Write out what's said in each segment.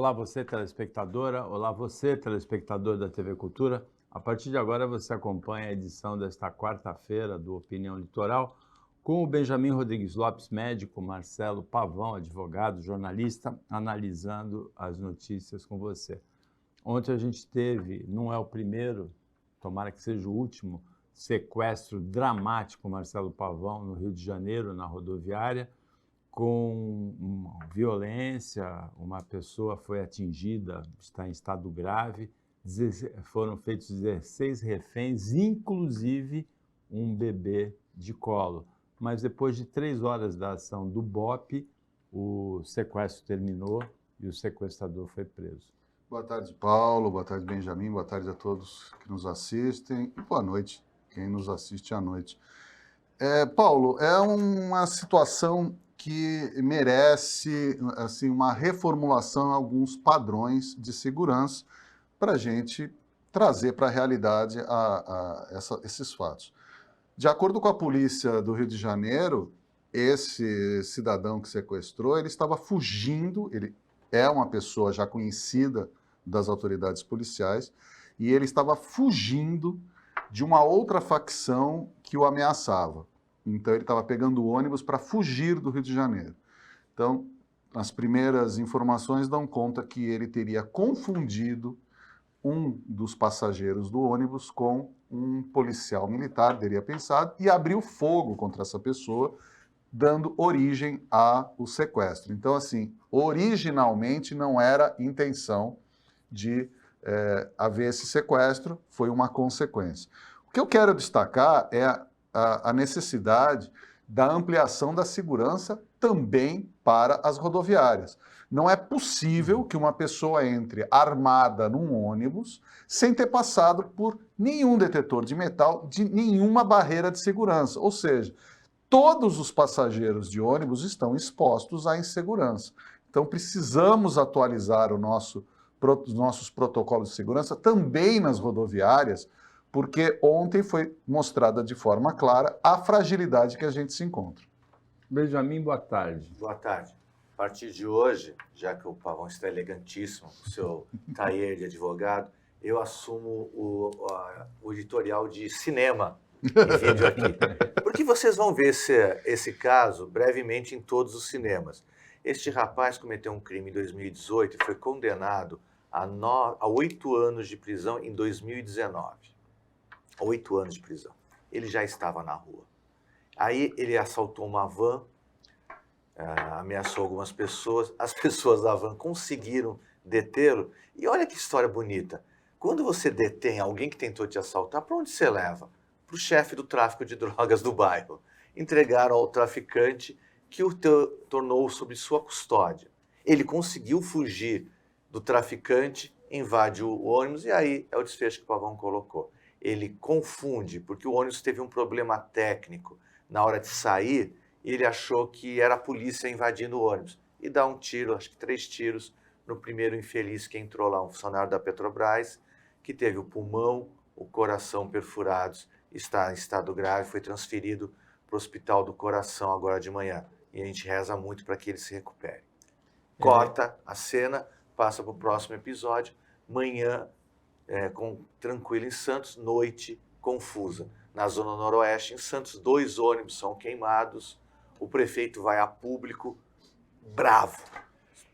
Olá você telespectadora, olá você telespectador da TV Cultura. A partir de agora você acompanha a edição desta quarta-feira do Opinião Litoral com o Benjamin Rodrigues Lopes, médico, Marcelo Pavão, advogado, jornalista, analisando as notícias com você. Ontem a gente teve, não é o primeiro, tomara que seja o último, sequestro dramático, Marcelo Pavão, no Rio de Janeiro, na rodoviária, com violência, uma pessoa foi atingida, está em estado grave, foram feitos 16 reféns, inclusive um bebê de colo. Mas depois de 3 horas da ação do BOPE, o sequestro terminou e o sequestrador foi preso. Boa tarde, Paulo. Boa tarde, Benjamin. Boa tarde a todos que nos assistem. E boa noite, quem nos assiste à noite. Paulo, é uma situação que merece assim, uma reformulação em alguns padrões de segurança para a gente trazer para a realidade esses fatos. De acordo com a polícia do Rio de Janeiro, esse cidadão que sequestrou, ele estava fugindo, ele é uma pessoa já conhecida das autoridades policiais, e ele estava fugindo de uma outra facção que o ameaçava. Então, ele estava pegando o ônibus para fugir do Rio de Janeiro. Então, as primeiras informações dão conta que ele teria confundido um dos passageiros do ônibus com um policial militar, teria pensado, e abriu fogo contra essa pessoa, dando origem ao sequestro. Então, assim, originalmente não era intenção de haver esse sequestro, foi uma consequência. O que eu quero destacar é a necessidade da ampliação da segurança também para as rodoviárias. Não é possível que uma pessoa entre armada num ônibus sem ter passado por nenhum detetor de metal, de nenhuma barreira de segurança. Ou seja, todos os passageiros de ônibus estão expostos à insegurança. Então, precisamos atualizar os nossos protocolos de segurança também nas rodoviárias, porque ontem foi mostrada de forma clara a fragilidade que a gente se encontra. Benjamin, boa tarde. Boa tarde. A partir de hoje, já que o Pavão está elegantíssimo, o seu tailleur de advogado, eu assumo o editorial de cinema em vídeo aqui. Porque vocês vão ver esse caso brevemente em todos os cinemas. Este rapaz cometeu um crime em 2018 e foi condenado a 8 anos de prisão em 2019. 8 anos de prisão. Ele já estava na rua. Aí ele assaltou uma van, ameaçou algumas pessoas, as pessoas da van conseguiram detê-lo. E olha que história bonita. Quando você detém alguém que tentou te assaltar, para onde você leva? Para o chefe do tráfico de drogas do bairro. Entregaram ao traficante que o tornou sob sua custódia. Ele conseguiu fugir do traficante, invade o ônibus e aí é o desfecho que o Pavão colocou. Ele confunde, porque o ônibus teve um problema técnico. Na hora de sair, ele achou que era a polícia invadindo o ônibus. E dá um tiro, acho que 3 tiros, no primeiro infeliz que entrou lá, um funcionário da Petrobras, que teve o pulmão, o coração perfurados, está em estado grave, foi transferido para o Hospital do Coração agora de manhã. E a gente reza muito para que ele se recupere. Corta a cena, passa para o próximo episódio. Manhã, tranquilo em Santos, noite confusa. Na Zona Noroeste, em Santos, 2 ônibus são queimados. O prefeito vai a público, bravo,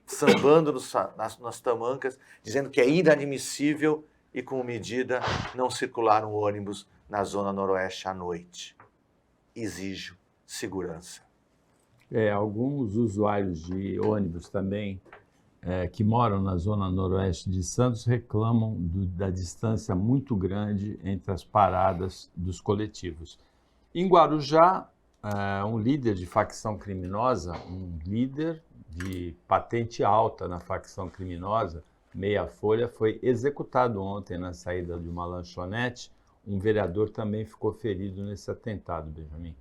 sambando nas tamancas, dizendo que é inadmissível e, como medida, não circular um ônibus na Zona Noroeste à noite. Exijo segurança. Alguns usuários de ônibus também que moram na zona noroeste de Santos reclamam da distância muito grande entre as paradas dos coletivos. Em Guarujá, um líder de facção criminosa, um líder de patente alta na facção criminosa, Meia Folha, foi executado ontem na saída de uma lanchonete. Um vereador também ficou ferido nesse atentado, Benjamin.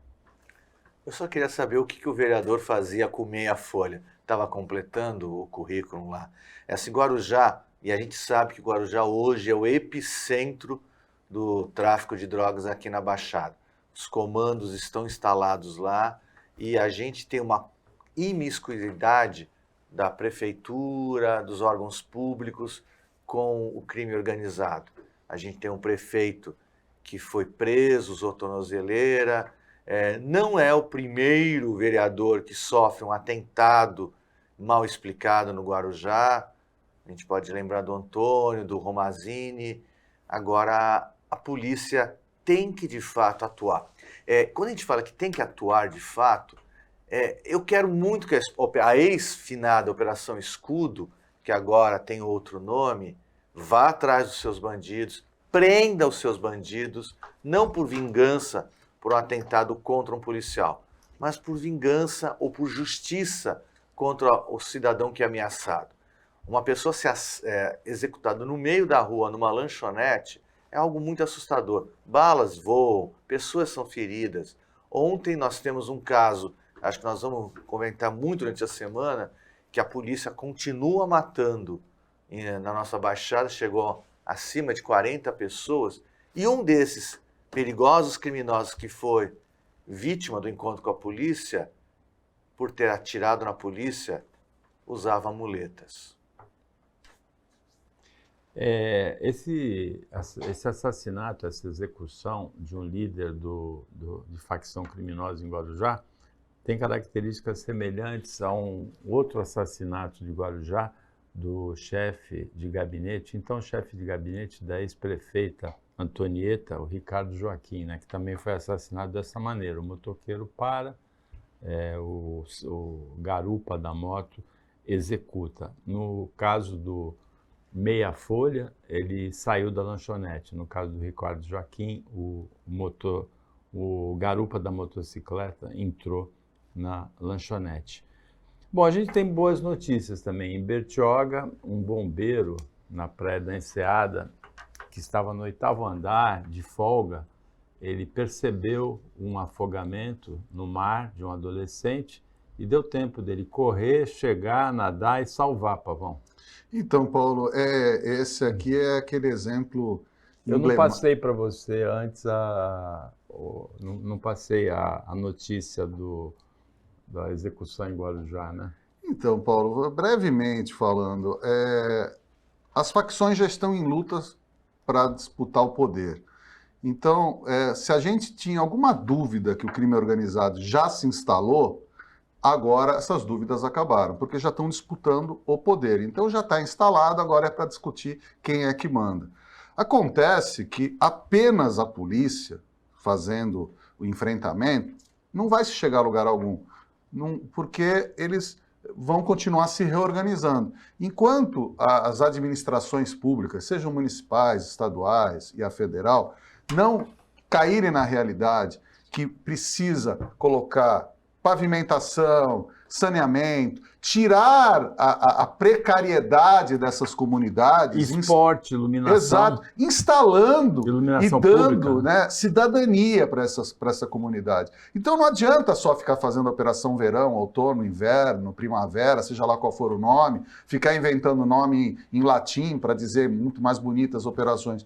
Eu só queria saber o que o vereador fazia com Meia Folha. Estava completando o currículo lá. Essa Guarujá, e a gente sabe que Guarujá hoje é o epicentro do tráfico de drogas aqui na Baixada. Os comandos estão instalados lá e a gente tem uma imiscuidade da prefeitura, dos órgãos públicos com o crime organizado. A gente tem um prefeito que foi preso, usou tornozeleira, não é o primeiro vereador que sofre um atentado mal explicado no Guarujá. A gente pode lembrar do Antônio, do Romazini. Agora, a polícia tem que, de fato, atuar. Quando a gente fala que tem que atuar, de fato, eu quero muito que a ex-finada Operação Escudo, que agora tem outro nome, vá atrás dos seus bandidos, prenda os seus bandidos, não por vingança, por um atentado contra um policial, mas por vingança ou por justiça contra o cidadão que é ameaçado. Uma pessoa ser executada no meio da rua, numa lanchonete, é algo muito assustador. Balas voam, pessoas são feridas. Ontem nós temos um caso, acho que nós vamos comentar muito durante a semana, que a polícia continua matando na nossa Baixada, chegou acima de 40 pessoas, e um desses perigosos criminosos que foi vítima do encontro com a polícia, por ter atirado na polícia, usava muletas. Esse assassinato, essa execução de um líder de facção criminosa em Guarujá tem características semelhantes a um outro assassinato de Guarujá do chefe de gabinete, então chefe de gabinete da ex-prefeita Antonieta, o Ricardo Joaquim, né, que também foi assassinado dessa maneira. O motoqueiro para, o garupa da moto executa. No caso do Meia Folha, ele saiu da lanchonete. No caso do Ricardo Joaquim, o garupa da motocicleta entrou na lanchonete. Bom, a gente tem boas notícias também. Em Bertioga, um bombeiro na Praia da Enseada, que estava no 8º andar, de folga, ele percebeu um afogamento no mar de um adolescente e deu tempo dele correr, chegar, nadar e salvar, Pavão. Então, Paulo, esse aqui é aquele exemplo Eu não passei para você antes não passei a notícia da execução em Guarujá, né? Então, Paulo, brevemente falando, as facções já estão em lutas para disputar o poder. Então, se a gente tinha alguma dúvida que o crime organizado já se instalou, agora essas dúvidas acabaram, porque já estão disputando o poder. Então já está instalado, agora é para discutir quem é que manda. Acontece que apenas a polícia fazendo o enfrentamento não vai se chegar a lugar algum, porque eles vão continuar se reorganizando. Enquanto as administrações públicas, sejam municipais, estaduais e a federal, não caírem na realidade que precisa colocar pavimentação, saneamento, tirar a precariedade dessas comunidades. Esporte, iluminação. Exato, instalando iluminação e dando pública, né, cidadania para essa comunidade. Então não adianta só ficar fazendo operação verão, outono, inverno, primavera, seja lá qual for o nome, ficar inventando nome em latim para dizer muito mais bonitas operações.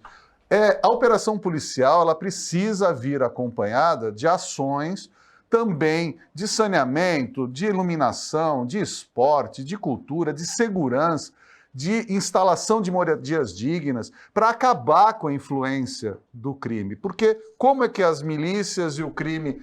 A operação policial ela precisa vir acompanhada de ações também de saneamento, de iluminação, de esporte, de cultura, de segurança, de instalação de moradias dignas, para acabar com a influência do crime. Porque como é que as milícias e o crime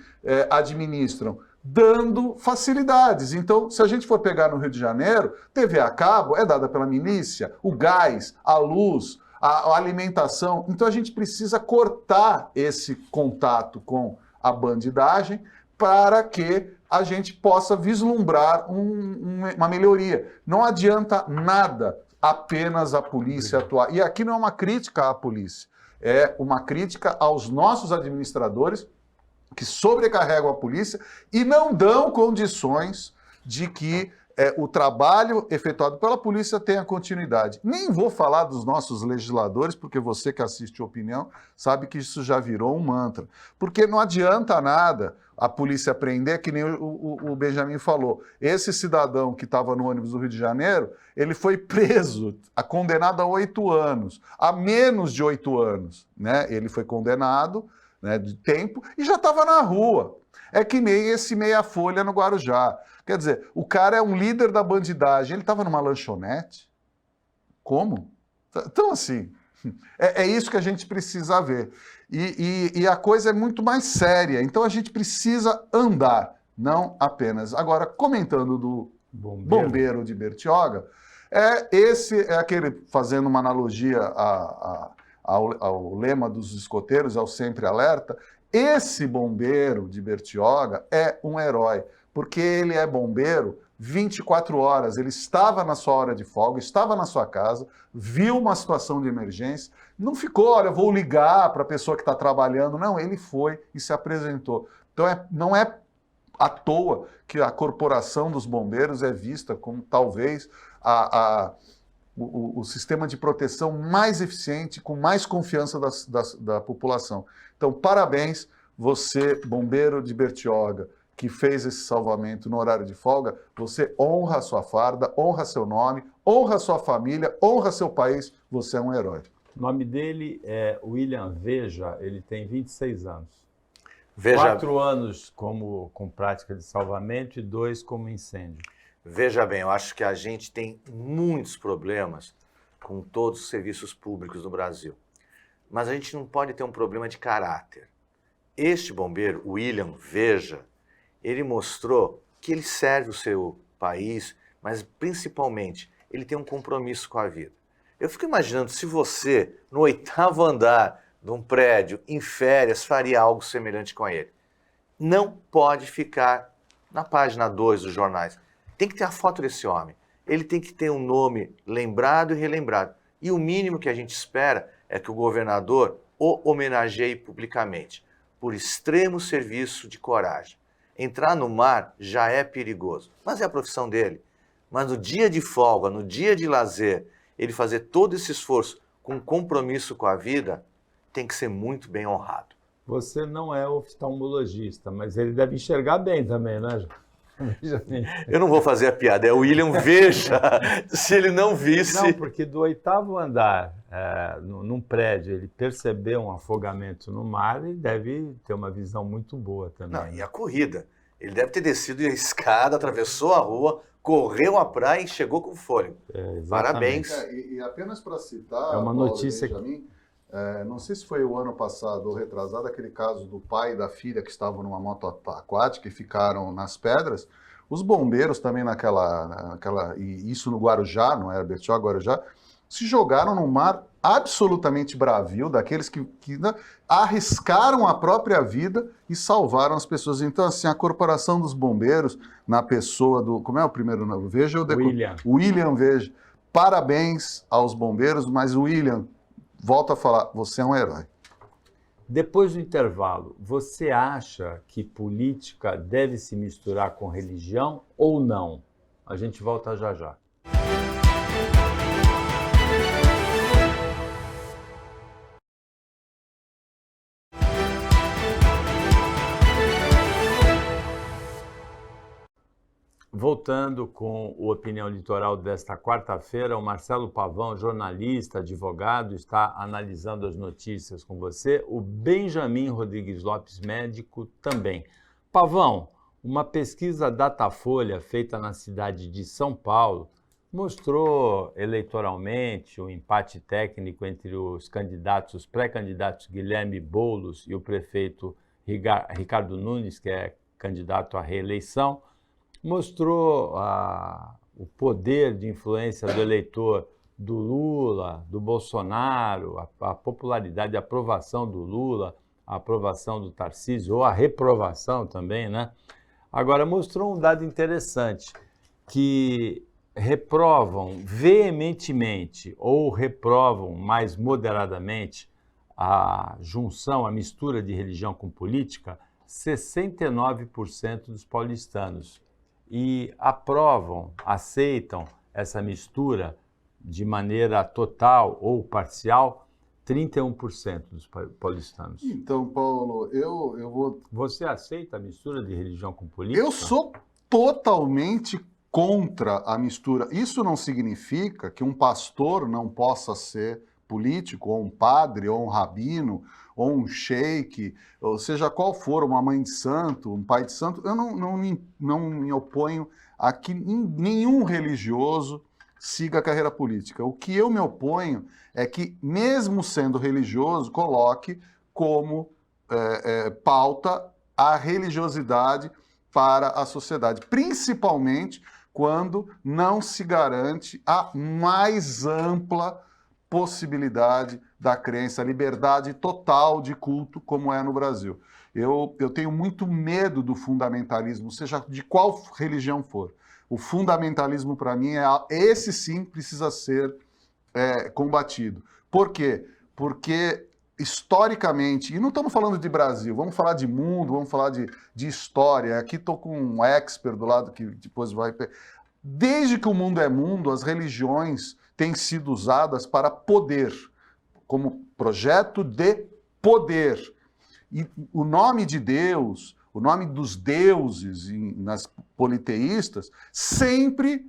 administram? Dando facilidades. Então, se a gente for pegar no Rio de Janeiro, TV a cabo é dada pela milícia, o gás, a luz, a alimentação. Então, a gente precisa cortar esse contato com a bandidagem para que a gente possa vislumbrar uma melhoria. Não adianta nada apenas a polícia atuar. E aqui não é uma crítica à polícia, é uma crítica aos nossos administradores que sobrecarregam a polícia e não dão condições de que o trabalho efetuado pela polícia tenha continuidade. Nem vou falar dos nossos legisladores, porque você que assiste Opinião sabe que isso já virou um mantra. Porque não adianta nada a polícia prender, que nem o Benjamin falou. Esse cidadão que estava no ônibus do Rio de Janeiro, ele foi preso, condenado a 8 anos, a menos de 8 anos. Né? Ele foi condenado né, de tempo e já estava na rua. É que nem esse meia-folha no Guarujá. Quer dizer, o cara é um líder da bandidagem, ele estava numa lanchonete? Como? Então, assim, é isso que a gente precisa ver. E a coisa é muito mais séria. Então, a gente precisa andar, não apenas. Agora, comentando do bombeiro de Bertioga, esse é aquele, fazendo uma analogia ao lema dos escoteiros, ao Sempre Alerta, esse bombeiro de Bertioga é um herói, porque ele é bombeiro 24 horas, ele estava na sua hora de folga, estava na sua casa, viu uma situação de emergência, não ficou, olha, vou ligar para a pessoa que está trabalhando, não, ele foi e se apresentou. Então não é à toa que a corporação dos bombeiros é vista como talvez o sistema de proteção mais eficiente, com mais confiança da população. Então, parabéns, você, bombeiro de Bertioga, que fez esse salvamento no horário de folga, você honra a sua farda, honra seu nome, honra a sua família, honra seu país, você é um herói. O nome dele é William Veja, ele tem 26 anos. 4 anos com prática de salvamento e 2 como incêndio. Veja bem, eu acho que a gente tem muitos problemas com todos os serviços públicos no Brasil. Mas a gente não pode ter um problema de caráter. Este bombeiro, William Veja, ele mostrou que ele serve o seu país, mas principalmente ele tem um compromisso com a vida. Eu fico imaginando se você, no 8º andar de um prédio, em férias, faria algo semelhante com ele. Não pode ficar na página 2 dos jornais. Tem que ter a foto desse homem. Ele tem que ter um nome lembrado e relembrado. E o mínimo que a gente espera é que o governador o homenageie publicamente, por extremo serviço de coragem. Entrar no mar já é perigoso, mas é a profissão dele. Mas no dia de folga, no dia de lazer, ele fazer todo esse esforço com compromisso com a vida, tem que ser muito bem honrado. Você não é oftalmologista, mas ele deve enxergar bem também, né? Eu não vou fazer a piada, é o William Veja. Se ele não visse... Não, porque do 8º andar, num prédio, ele perceber um afogamento no mar, ele deve ter uma visão muito boa também. Não, e a corrida? Ele deve ter descido a escada, atravessou a rua, correu a praia e chegou com fôlego. Parabéns. E apenas para citar, é uma notícia Benjamin, não sei se foi o ano passado ou retrasado, aquele caso do pai e da filha que estavam numa moto aquática e ficaram nas pedras. Os bombeiros também e isso no Guarujá, não era Bertioga, Guarujá, se jogaram no mar absolutamente bravio, daqueles que arriscaram a própria vida e salvaram as pessoas. Então, assim, a corporação dos bombeiros, na pessoa do... Como é o primeiro nome? Veja o William Veja. Parabéns aos bombeiros, mas William, volto a falar, você é um herói. Depois do intervalo, você acha que política deve se misturar com religião ou não? A gente volta já já. Voltando com o Opinião Litoral desta quarta-feira, o Marcelo Pavão, jornalista, advogado, está analisando as notícias com você. O Benjamin Rodrigues Lopes, médico, também. Pavão, uma pesquisa Datafolha feita na cidade de São Paulo mostrou eleitoralmente o empate técnico entre os pré-candidatos Guilherme Boulos e o prefeito Ricardo Nunes, que é candidato à reeleição. Mostrou o poder de influência do eleitor do Lula, do Bolsonaro, a popularidade, a aprovação do Lula, a aprovação do Tarcísio, ou a reprovação também, né? Agora, mostrou um dado interessante, que reprovam veementemente ou reprovam mais moderadamente a junção, a mistura de religião com política, 69% dos paulistanos. E aprovam, aceitam essa mistura de maneira total ou parcial, 31% dos paulistanos. Então, Paulo, eu vou... Você aceita a mistura de religião com política? Eu sou totalmente contra a mistura. Isso não significa que um pastor não possa ser político, ou um padre, ou um rabino, ou um sheik, ou seja qual for, uma mãe de santo, um pai de santo, eu não me oponho a que nenhum religioso siga a carreira política. O que eu me oponho é que, mesmo sendo religioso, coloque como pauta a religiosidade para a sociedade, principalmente quando não se garante a mais ampla possibilidade da crença, a liberdade total de culto, como é no Brasil. Eu tenho muito medo do fundamentalismo, seja de qual religião for. O fundamentalismo, para mim, esse sim precisa ser combatido. Por quê? Porque, historicamente, e não estamos falando de Brasil, vamos falar de mundo, vamos falar de história. Aqui estou com um expert do lado que depois vai... Desde que o mundo é mundo, as religiões têm sido usadas para poder, como projeto de poder. E o nome de Deus, o nome dos deuses nas politeístas, sempre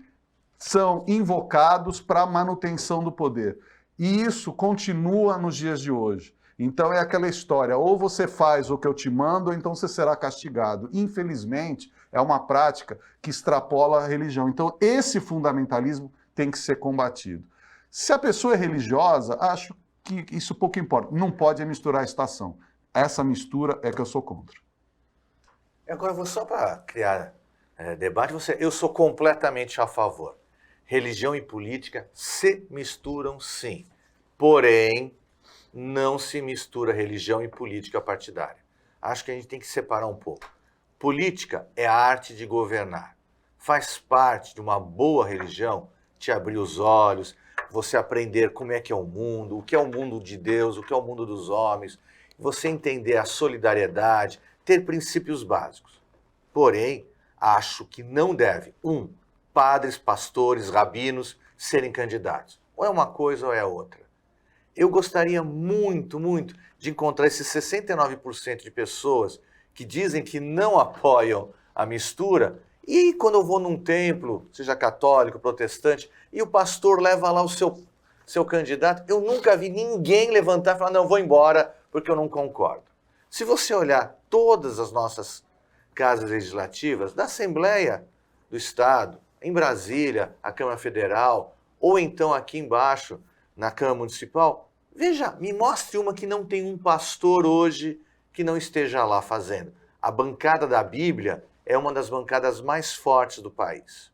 são invocados para a manutenção do poder. E isso continua nos dias de hoje. Então é aquela história, ou você faz o que eu te mando, ou então você será castigado. Infelizmente, é uma prática que extrapola a religião. Então esse fundamentalismo tem que ser combatido. Se a pessoa é religiosa, acho que isso pouco importa. Não pode misturar a estação. Essa mistura é que eu sou contra. Agora, vou só para criar debate, eu sou completamente a favor. Religião e política se misturam, sim. Porém, não se mistura religião e política partidária. Acho que a gente tem que separar um pouco. Política é a arte de governar. Faz parte de uma boa religião te abrir os olhos, você aprender como é que é o mundo, o que é o mundo de Deus, o que é o mundo dos homens, você entender a solidariedade, ter princípios básicos. Porém, acho que não deve, padres, pastores, rabinos serem candidatos. Ou é uma coisa ou é outra. Eu gostaria muito, muito de encontrar esses 69% de pessoas que dizem que não apoiam a mistura e quando eu vou num templo, seja católico, protestante, e o pastor leva lá o seu candidato, eu nunca vi ninguém levantar e falar, não, vou embora porque eu não concordo. Se você olhar todas as nossas casas legislativas, da Assembleia do Estado, em Brasília, a Câmara Federal, ou então aqui embaixo, na Câmara Municipal, veja, me mostre uma que não tem um pastor hoje que não esteja lá fazendo. A bancada da Bíblia é uma das bancadas mais fortes do país.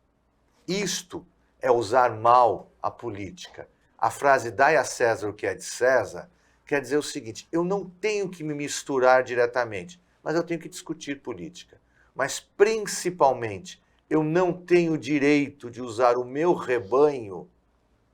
Isto é usar mal a política. A frase dai a César o que é de César quer dizer o seguinte, eu não tenho que me misturar diretamente, mas eu tenho que discutir política. Mas principalmente, eu não tenho direito de usar o meu rebanho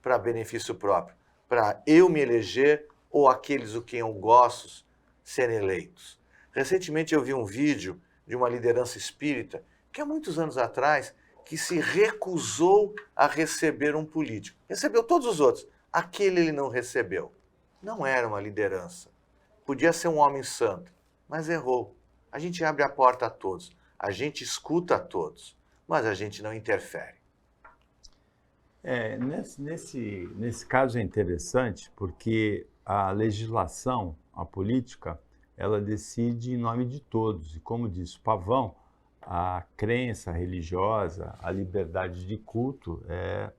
para benefício próprio, para eu me eleger ou aqueles o quem eu gosto serem eleitos. Recentemente eu vi um vídeo de uma liderança espírita que há muitos anos atrás que se recusou a receber um político. Recebeu todos os outros. Aquele ele não recebeu. Não era uma liderança. Podia ser um homem santo, mas errou. A gente abre a porta a todos. A gente escuta a todos, mas a gente não interfere. Nesse caso é interessante porque a legislação, a política, ela decide em nome de todos. E como disse o Pavão, a crença religiosa, a liberdade de culto é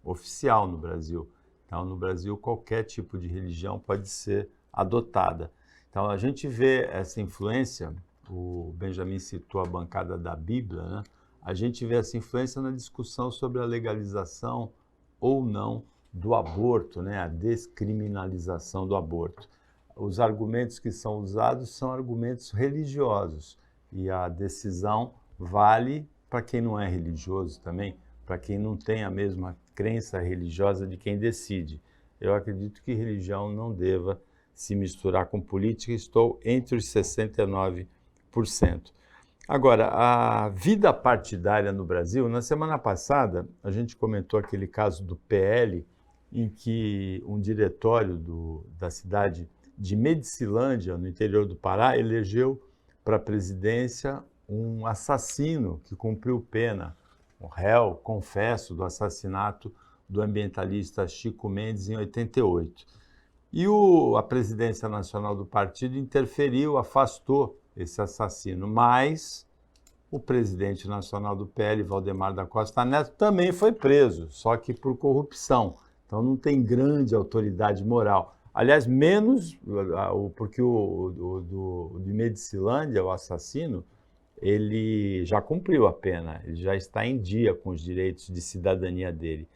oficial no Brasil. Então, no Brasil, qualquer tipo de religião pode ser adotada. Então, a gente vê essa influência, o Benjamin citou a bancada da Bíblia, né? A gente vê essa influência na discussão sobre a legalização ou não do aborto, né? A descriminalização do aborto. Os argumentos que são usados são argumentos religiosos e a decisão vale para quem não é religioso também, para quem não tem a mesma crença religiosa de quem decide. Eu acredito que religião não deva se misturar com política, estou entre os 69%. Agora, a vida partidária no Brasil, na semana passada, a gente comentou aquele caso do PL, em que um diretório da cidade de Medicilândia, no interior do Pará, elegeu para a presidência um assassino que cumpriu pena, um réu, confesso, do assassinato do ambientalista Chico Mendes em 88. E a presidência nacional do partido interferiu, afastou esse assassino, mas o presidente nacional do PL, Valdemar da Costa Neto, também foi preso, só que por corrupção. Então não tem grande autoridade moral. Aliás, menos, porque o de Medicilândia, o assassino, ele já cumpriu a pena, ele já está em dia com os direitos de cidadania dele.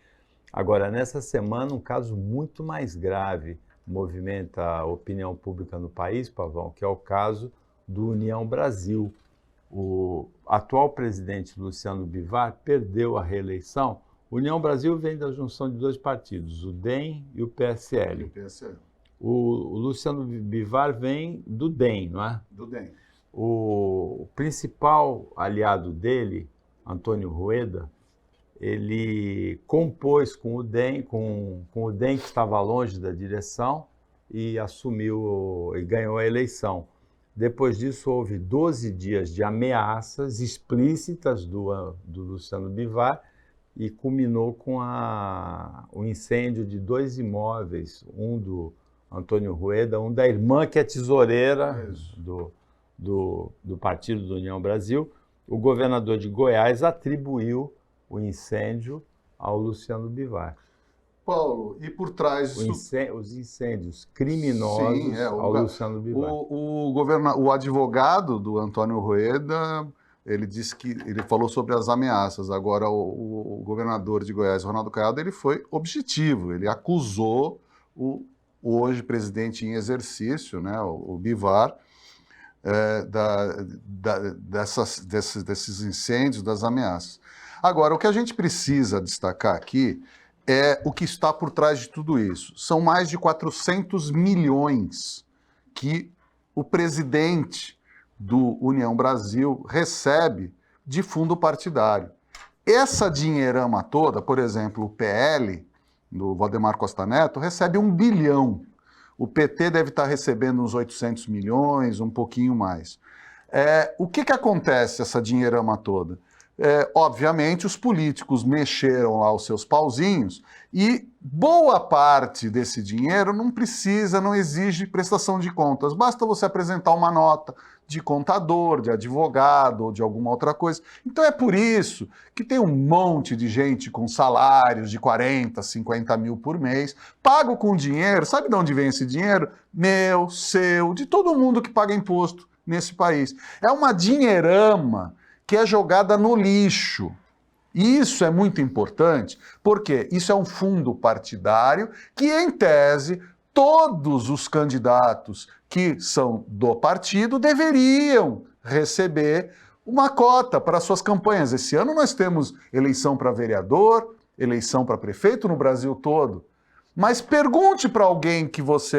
Agora, nessa semana, um caso muito mais grave movimenta a opinião pública no país, Pavão, que é o caso do União Brasil. O atual presidente Luciano Bivar perdeu a reeleição. União Brasil vem da junção de dois partidos, o DEM e o PSL. O Luciano Bivar vem do DEM, não é? Do DEM. O principal aliado dele, Antônio Rueda, ele compôs com o DEM, com o DEM que estava longe da direção e assumiu e ganhou a eleição. Depois disso, houve 12 dias de ameaças explícitas do Luciano Bivar e culminou com o incêndio de 2 imóveis, um do Antônio Rueda, um da irmã que é tesoureira do Partido da União Brasil. O governador de Goiás atribuiu o incêndio ao Luciano Bivar. Paulo, e por trás disso... Os incêndios criminosos ao Luciano Bivar. O advogado do Antônio Rueda, ele disse que ele falou sobre as ameaças. Agora, o governador de Goiás, Ronaldo Caiado, ele foi objetivo. Ele acusou o hoje presidente em exercício, né, o Bivar, desses incêndios, das ameaças. Agora, o que a gente precisa destacar aqui é o que está por trás de tudo isso. São mais de 400 milhões que o presidente do União Brasil recebe de fundo partidário. Essa dinheirama toda, por exemplo, o PL, do Valdemar Costa Neto, recebe 1 bilhão. O PT deve estar recebendo uns 800 milhões, um pouquinho mais. O que acontece, essa dinheirama toda? Obviamente, os políticos mexeram lá os seus pauzinhos e boa parte desse dinheiro não exige prestação de contas. Basta você apresentar uma nota de contador, de advogado ou de alguma outra coisa. Então é por isso que tem um monte de gente com salários de 40, 50 mil por mês, pago com dinheiro. Sabe de onde vem esse dinheiro? Meu, seu, de todo mundo que paga imposto nesse país. É uma dinheirama que é jogada no lixo. E isso é muito importante, porque isso é um fundo partidário que, em tese, todos os candidatos que são do partido deveriam receber uma cota para suas campanhas. Esse ano nós temos eleição para vereador, eleição para prefeito no Brasil todo. Mas pergunte para alguém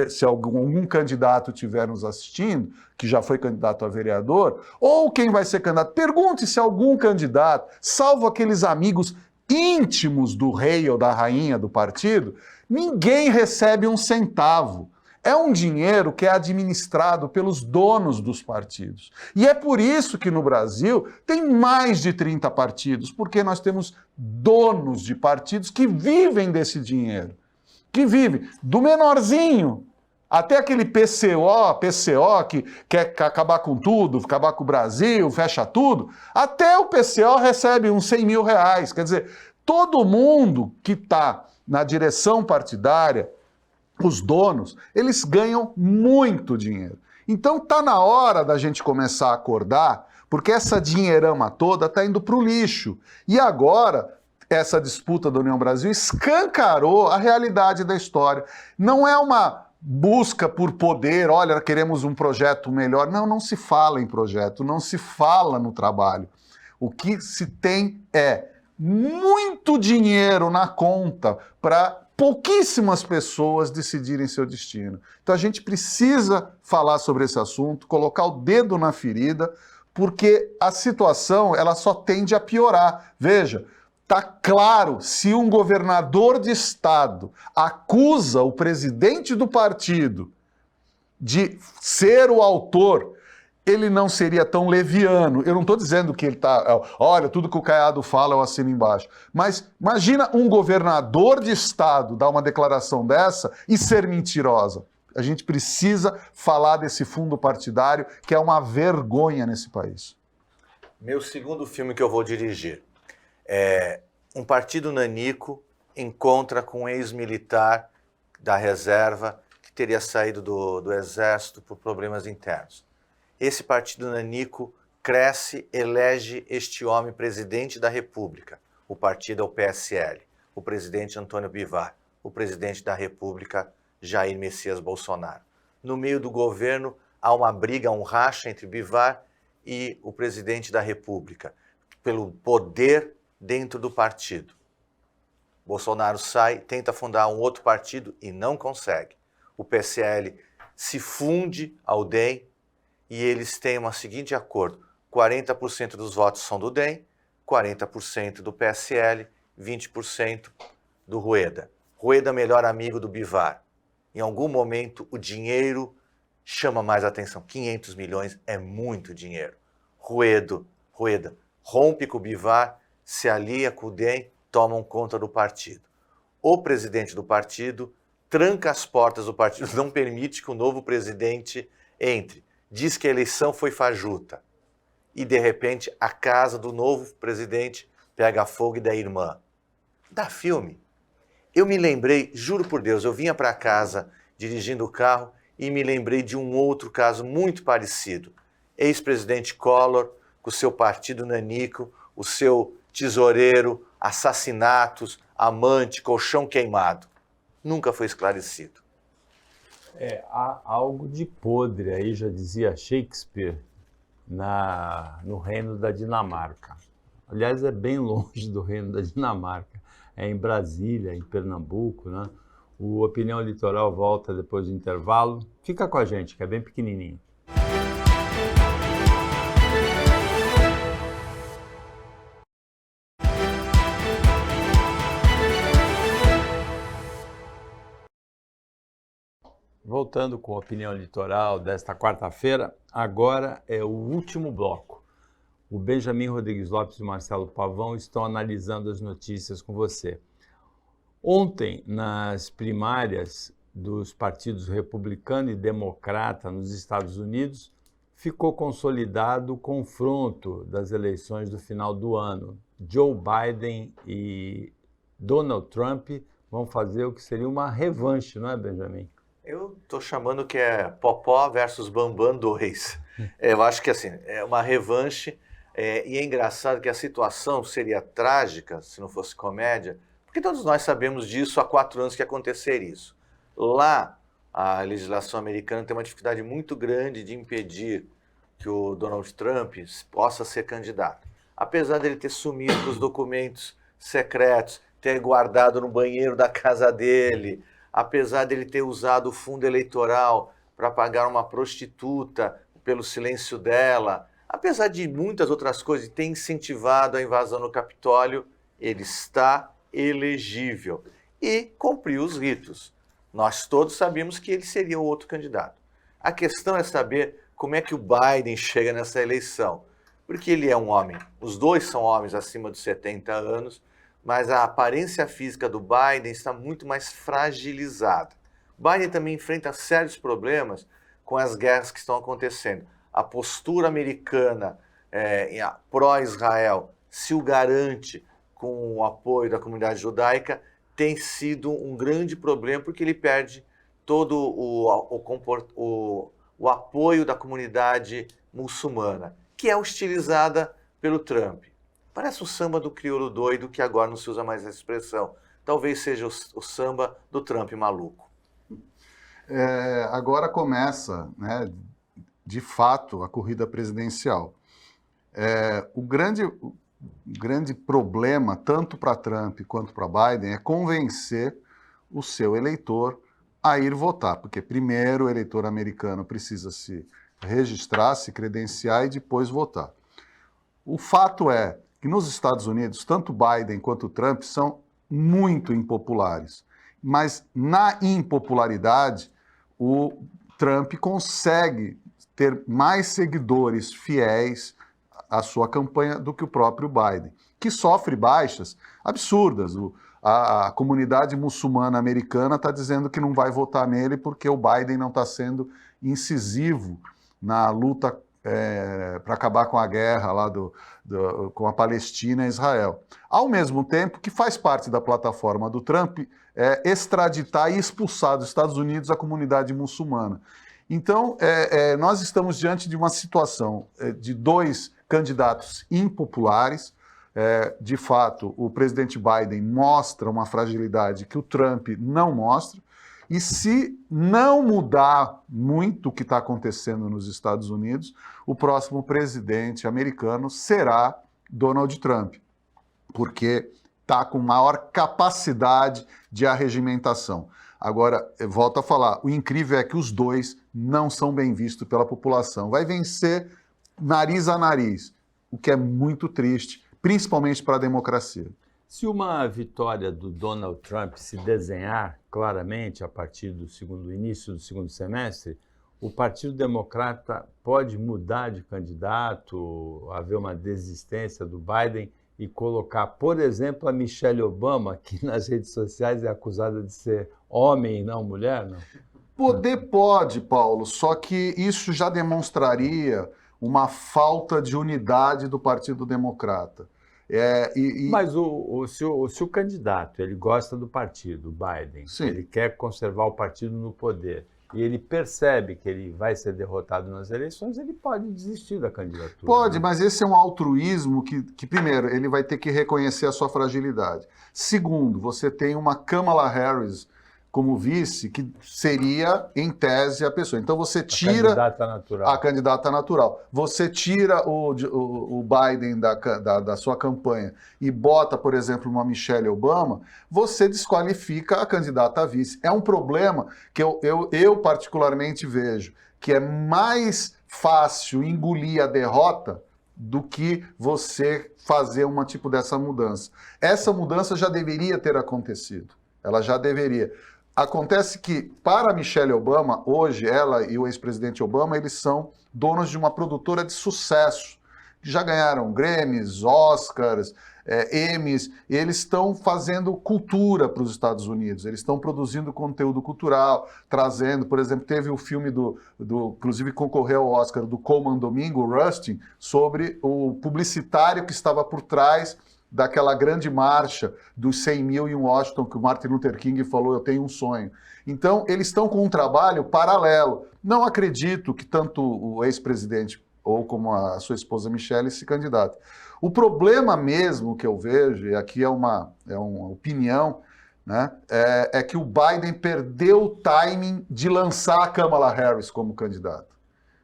se algum candidato estiver nos assistindo, que já foi candidato a vereador, ou quem vai ser candidato, pergunte se algum candidato, salvo aqueles amigos íntimos do rei ou da rainha do partido, ninguém recebe um centavo. É um dinheiro que é administrado pelos donos dos partidos. E é por isso que no Brasil tem mais de 30 partidos, porque nós temos donos de partidos que vivem desse dinheiro. Que vive do menorzinho até aquele PCO que quer acabar com tudo, acabar com o Brasil, fecha tudo, até o PCO recebe uns 100 mil reais. Quer dizer, todo mundo que está na direção partidária, os donos, eles ganham muito dinheiro. Então está na hora da gente começar a acordar, porque essa dinheirama toda está indo para o lixo. E agora... essa disputa da União Brasil escancarou a realidade da história. Não é uma busca por poder, olha, queremos um projeto melhor. Não, não se fala em projeto, não se fala no trabalho. O que se tem é muito dinheiro na conta para pouquíssimas pessoas decidirem seu destino. Então a gente precisa falar sobre esse assunto, colocar o dedo na ferida, porque a situação ela só tende a piorar. Veja, está claro, se um governador de estado acusa o presidente do partido de ser o autor, ele não seria tão leviano. Eu não estou dizendo que ele está... Olha, tudo que o Caiado fala eu assino embaixo. Mas imagina um governador de estado dar uma declaração dessa e ser mentirosa. A gente precisa falar desse fundo partidário, que é uma vergonha nesse país. Meu segundo filme que eu vou dirigir é um partido nanico encontra com um ex-militar da reserva que teria saído do exército por problemas internos. Esse partido nanico cresce, elege este homem presidente da República. O partido é o PSL, o presidente Antônio Bivar, o presidente da República Jair Messias Bolsonaro. No meio do governo há uma briga, um racha entre Bivar e o presidente da República, pelo poder dentro do partido. Bolsonaro sai, tenta fundar um outro partido e não consegue. O PSL se funde ao DEM e eles têm um seguinte acordo: 40% dos votos são do DEM, 40% do PSL, 20% do Rueda. Rueda, melhor amigo do Bivar. Em algum momento, o dinheiro chama mais atenção. 500 milhões é muito dinheiro. Rueda rompe com o Bivar, se alia com o DEM, tomam conta do partido. O presidente do partido tranca as portas do partido, não permite que o novo presidente entre. Diz que a eleição foi fajuta. E, de repente, a casa do novo presidente pega fogo e da irmã. Dá filme. Eu me lembrei, juro por Deus, eu vinha para casa dirigindo o carro e me lembrei de um outro caso muito parecido. Ex-presidente Collor, com o seu partido nanico, o seu tesoureiro, assassinatos, amante, colchão queimado. Nunca foi esclarecido. Há algo de podre aí, já dizia Shakespeare, no reino da Dinamarca. Aliás, é bem longe do reino da Dinamarca. É em Brasília, em Pernambuco, né? O Opinião Litoral volta depois do intervalo. Fica com a gente, que é bem pequenininho. Voltando com a Opinião Litoral desta quarta-feira, agora é o último bloco. O Benjamin Rodrigues Lopes e o Marcelo Pavão estão analisando as notícias com você. Ontem, nas primárias dos partidos republicano e democrata nos Estados Unidos, ficou consolidado o confronto das eleições do final do ano. Joe Biden e Donald Trump vão fazer o que seria uma revanche, não é, Benjamin? Eu estou chamando que é Popó versus Bambam 2. Eu acho que assim, é uma revanche, e é engraçado que a situação seria trágica se não fosse comédia, porque todos nós sabemos disso há 4 anos que ia acontecer isso. Lá, a legislação americana tem uma dificuldade muito grande de impedir que o Donald Trump possa ser candidato. Apesar dele ter sumido com os documentos secretos, ter guardado no banheiro da casa dele, apesar dele ter usado o fundo eleitoral para pagar uma prostituta pelo silêncio dela, apesar de muitas outras coisas, e ter incentivado a invasão no Capitólio, ele está elegível e cumpriu os ritos. Nós todos sabíamos que ele seria o outro candidato. A questão é saber como é que o Biden chega nessa eleição, porque ele é um homem, os dois são homens acima dos 70 anos, mas a aparência física do Biden está muito mais fragilizada. Biden também enfrenta sérios problemas com as guerras que estão acontecendo. A postura americana pró-Israel se o garante com o apoio da comunidade judaica, tem sido um grande problema porque ele perde todo o apoio da comunidade muçulmana, que é hostilizada pelo Trump. Parece o samba do crioulo doido, que agora não se usa mais essa expressão. Talvez seja o samba do Trump maluco. Agora começa, né, de fato, a corrida presidencial. O grande problema, tanto para Trump quanto para Biden, é convencer o seu eleitor a ir votar, porque primeiro o eleitor americano precisa se registrar, se credenciar e depois votar. O fato é que nos Estados Unidos, tanto Biden quanto Trump são muito impopulares, mas na impopularidade o Trump consegue ter mais seguidores fiéis à sua campanha do que o próprio Biden, que sofre baixas absurdas. A comunidade muçulmana americana está dizendo que não vai votar nele porque o Biden não está sendo incisivo na luta para acabar com a guerra lá com a Palestina e Israel. Ao mesmo tempo que faz parte da plataforma do Trump extraditar e expulsar dos Estados Unidos a comunidade muçulmana. Então, nós estamos diante de uma situação de dois candidatos impopulares. De fato, o presidente Biden mostra uma fragilidade que o Trump não mostra, e se não mudar muito o que está acontecendo nos Estados Unidos, o próximo presidente americano será Donald Trump, porque está com maior capacidade de arregimentação. Agora, eu volto a falar, o incrível é que os dois não são bem vistos pela população. Vai vencer nariz a nariz, o que é muito triste, principalmente para a democracia. Se uma vitória do Donald Trump se desenhar claramente a partir do início do segundo semestre, o Partido Democrata pode mudar de candidato, haver uma desistência do Biden e colocar, por exemplo, a Michelle Obama, que nas redes sociais é acusada de ser homem e não mulher, não? Poder pode, Paulo, só que isso já demonstraria uma falta de unidade do Partido Democrata. Mas se o candidato ele gosta do partido, o Biden, Sim. Ele quer conservar o partido no poder, e ele percebe que ele vai ser derrotado nas eleições, ele pode desistir da candidatura. Pode, né? mas esse é um altruísmo que, primeiro, ele vai ter que reconhecer a sua fragilidade. Segundo, você tem uma Kamala Harris como vice, que seria, em tese, a pessoa. Então você tira a candidata natural. Você tira o Biden da sua campanha e bota, por exemplo, uma Michelle Obama, você desqualifica a candidata a vice. É um problema que eu particularmente vejo, que é mais fácil engolir a derrota do que você fazer uma tipo dessa mudança. Essa mudança já deveria ter acontecido. Ela já deveria. Acontece que, para a Michelle Obama, hoje, ela e o ex-presidente Obama, eles são donos de uma produtora de sucesso. Já ganharam Grammys, Oscars, Emmys, e eles estão fazendo cultura para os Estados Unidos. Eles estão produzindo conteúdo cultural, trazendo, por exemplo, teve o filme inclusive concorreu ao Oscar, do Colman Domingo, Rustin, sobre o publicitário que estava por trás daquela grande marcha dos 100 mil em Washington, que o Martin Luther King falou, eu tenho um sonho. Então, eles estão com um trabalho paralelo. Não acredito que tanto o ex-presidente ou como a sua esposa Michelle se candidatem. O problema mesmo que eu vejo, e aqui é uma opinião, né, é que o Biden perdeu o timing de lançar a Kamala Harris como candidata.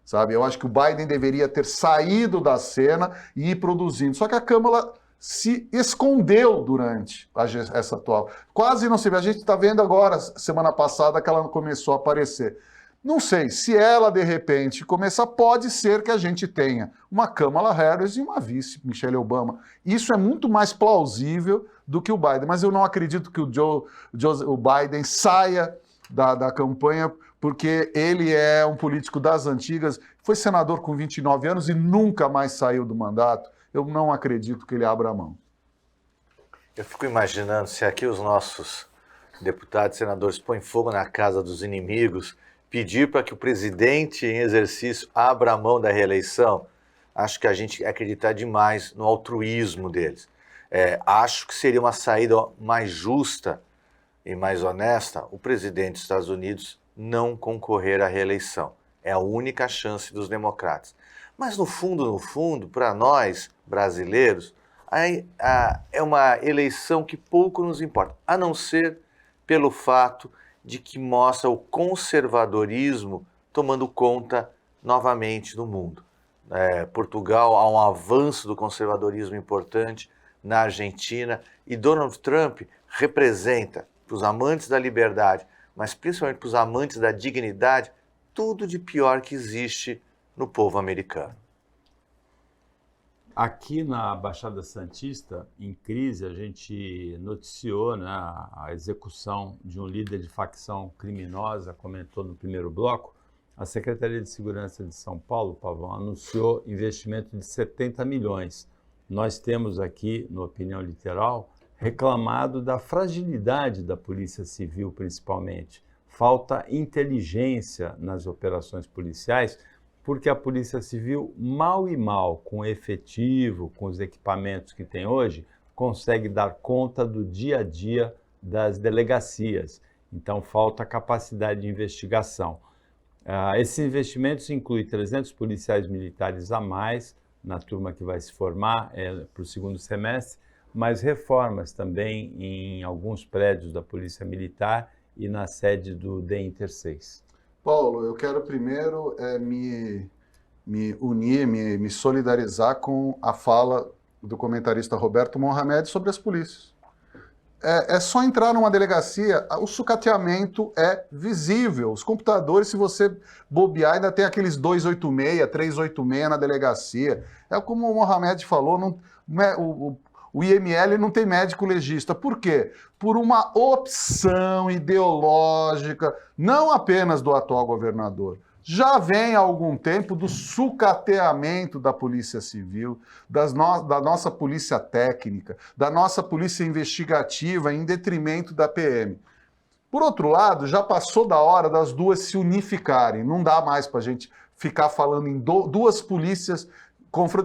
Sabe? Eu acho que o Biden deveria ter saído da cena e ir produzindo. Só que a Kamala se escondeu durante essa atual. Quase não se vê. A gente está vendo agora, semana passada, que ela começou a aparecer. Não sei, se ela, de repente, começar, pode ser que a gente tenha uma Kamala Harris e uma vice, Michelle Obama. Isso é muito mais plausível do que o Biden. Mas eu não acredito que o Biden saia da campanha, porque ele é um político das antigas, foi senador com 29 anos e nunca mais saiu do mandato. Eu não acredito que ele abra a mão. Eu fico imaginando se aqui os nossos deputados e senadores põem fogo na casa dos inimigos, pedir para que o presidente em exercício abra a mão da reeleição, acho que a gente acredita demais no altruísmo deles. Acho que seria uma saída mais justa e mais honesta o presidente dos Estados Unidos não concorrer à reeleição. É a única chance dos democratas. Mas no fundo, para nós brasileiros, é uma eleição que pouco nos importa, a não ser pelo fato de que mostra o conservadorismo tomando conta novamente do mundo. Portugal, há um avanço do conservadorismo importante, na Argentina, e Donald Trump representa, para os amantes da liberdade, mas principalmente para os amantes da dignidade, tudo de pior que existe no povo americano. Aqui na Baixada Santista, em crise, a gente noticiou, né, a execução de um líder de facção criminosa, comentou no primeiro bloco, A Secretaria de Segurança de São Paulo, Pavão, anunciou investimento de 70 milhões. Nós temos aqui, no Opinião Literal, reclamado da fragilidade da Polícia Civil, principalmente. Falta inteligência nas operações policiais, porque a Polícia Civil, mal e mal, com o efetivo, com os equipamentos que tem hoje, consegue dar conta do dia a dia das delegacias. Então, falta capacidade de investigação. Esses investimentos incluem 300 policiais militares a mais na turma que vai se formar para o segundo semestre, mas reformas também em alguns prédios da Polícia Militar e na sede do DEINTER 6. Paulo, eu quero primeiro me unir, me solidarizar com a fala do comentarista Roberto Mohamed sobre as polícias. É só entrar numa delegacia, o sucateamento é visível. Os computadores, se você bobear, ainda tem aqueles 286, 386 na delegacia. É como o Mohamed falou, o IML não tem médico legista. Por quê? Por uma opção ideológica, não apenas do atual governador. Já vem há algum tempo do sucateamento da Polícia Civil, da nossa Polícia Técnica, da nossa Polícia Investigativa, em detrimento da PM. Por outro lado, já passou da hora das duas se unificarem. Não dá mais para a gente ficar falando em duas polícias,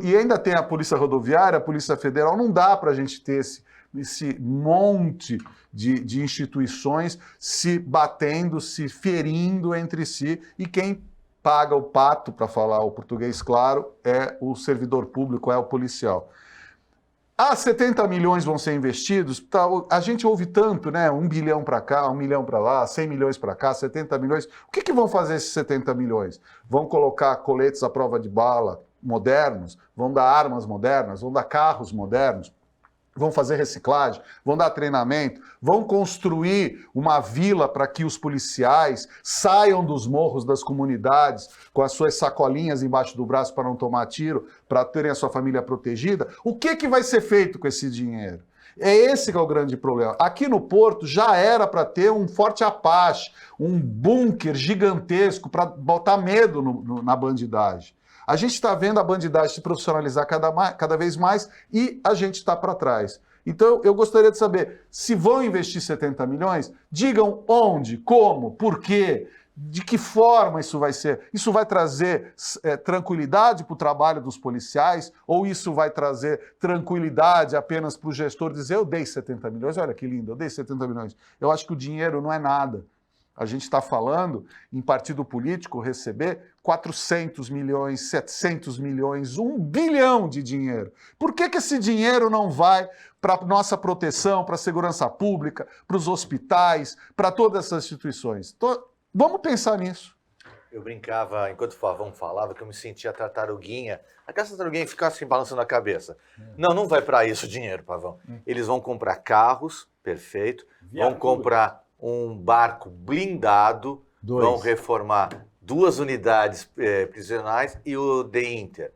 e ainda tem a Polícia Rodoviária, a Polícia Federal, não dá para a gente ter esse monte de instituições se batendo, se ferindo entre si, e quem paga o pato, para falar o português claro, é o servidor público, é o policial. 70 milhões vão ser investidos, a gente ouve tanto, né? 1 bilhão para cá, 1 milhão para lá, 100 milhões para cá, 70 milhões. O que vão fazer esses 70 milhões? Vão colocar coletes à prova de bala modernos, vão dar armas modernas, vão dar carros modernos, vão fazer reciclagem, vão dar treinamento, vão construir uma vila para que os policiais saiam dos morros das comunidades com as suas sacolinhas embaixo do braço para não tomar tiro, para terem a sua família protegida. O que vai ser feito com esse dinheiro? É esse que é o grande problema. Aqui no Porto já era para ter um Forte Apache, um bunker gigantesco para botar medo na bandidagem. A gente está vendo a bandidagem se profissionalizar cada vez mais e a gente está para trás. Então, eu gostaria de saber, se vão investir 70 milhões, digam onde, como, por quê, de que forma isso vai ser. Isso vai trazer tranquilidade para o trabalho dos policiais ou isso vai trazer tranquilidade apenas para o gestor dizer eu dei 70 milhões, olha que lindo, eu dei 70 milhões. Eu acho que o dinheiro não é nada. A gente está falando em partido político receber 400 milhões, 700 milhões, 1 bilhão de dinheiro. Por que esse dinheiro não vai para a nossa proteção, para a segurança pública, para os hospitais, para todas essas instituições? Vamos pensar nisso. Eu brincava, enquanto o Pavão falava, que eu me sentia tartaruguinha. Aquela tartaruguinha que fica assim balançando a cabeça. Não vai para isso o dinheiro, Pavão. Eles vão comprar carros, perfeito, vão comprar um barco blindado, vão reformar 2 unidades prisionais e o DEINTER.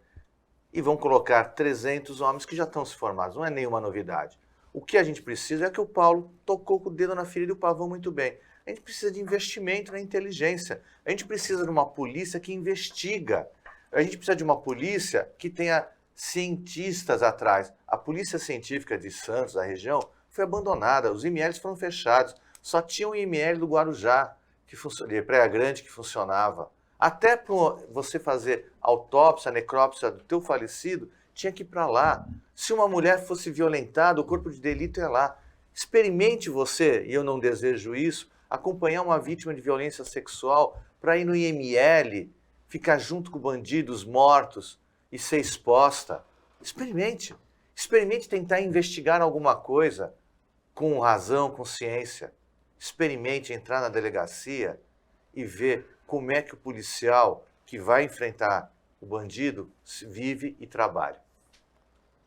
E vão colocar 300 homens que já estão se formados, não é nenhuma novidade. O que a gente precisa é que o Paulo tocou com o dedo na ferida e o Pavão muito bem. A gente precisa de investimento na inteligência. A gente precisa de uma polícia que investiga. A gente precisa de uma polícia que tenha cientistas atrás. A polícia científica de Santos, da região, foi abandonada. Os IMLs foram fechados. Só tinha um IML do Guarujá, de Praia Grande, que funcionava. Até para você fazer autópsia, necrópsia do teu falecido, tinha que ir para lá. Se uma mulher fosse violentada, o corpo de delito é lá. Experimente você, e eu não desejo isso, acompanhar uma vítima de violência sexual para ir no IML, ficar junto com bandidos mortos e ser exposta. Experimente. Experimente tentar investigar alguma coisa com razão, com ciência. Experimente entrar na delegacia e ver como é que o policial que vai enfrentar o bandido vive e trabalha.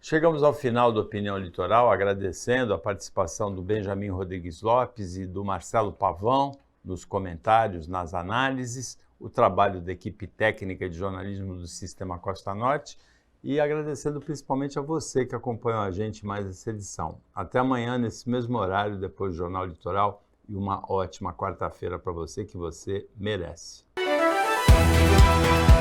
Chegamos ao final do Opinião Litoral, agradecendo a participação do Benjamin Rodrigues Lopes e do Marcelo Pavão nos comentários, nas análises, o trabalho da equipe técnica de jornalismo do Sistema Costa Norte e agradecendo principalmente a você que acompanhou a gente mais essa edição. Até amanhã, nesse mesmo horário, depois do Jornal Litoral, e uma ótima quarta-feira para você que você merece. Tchau.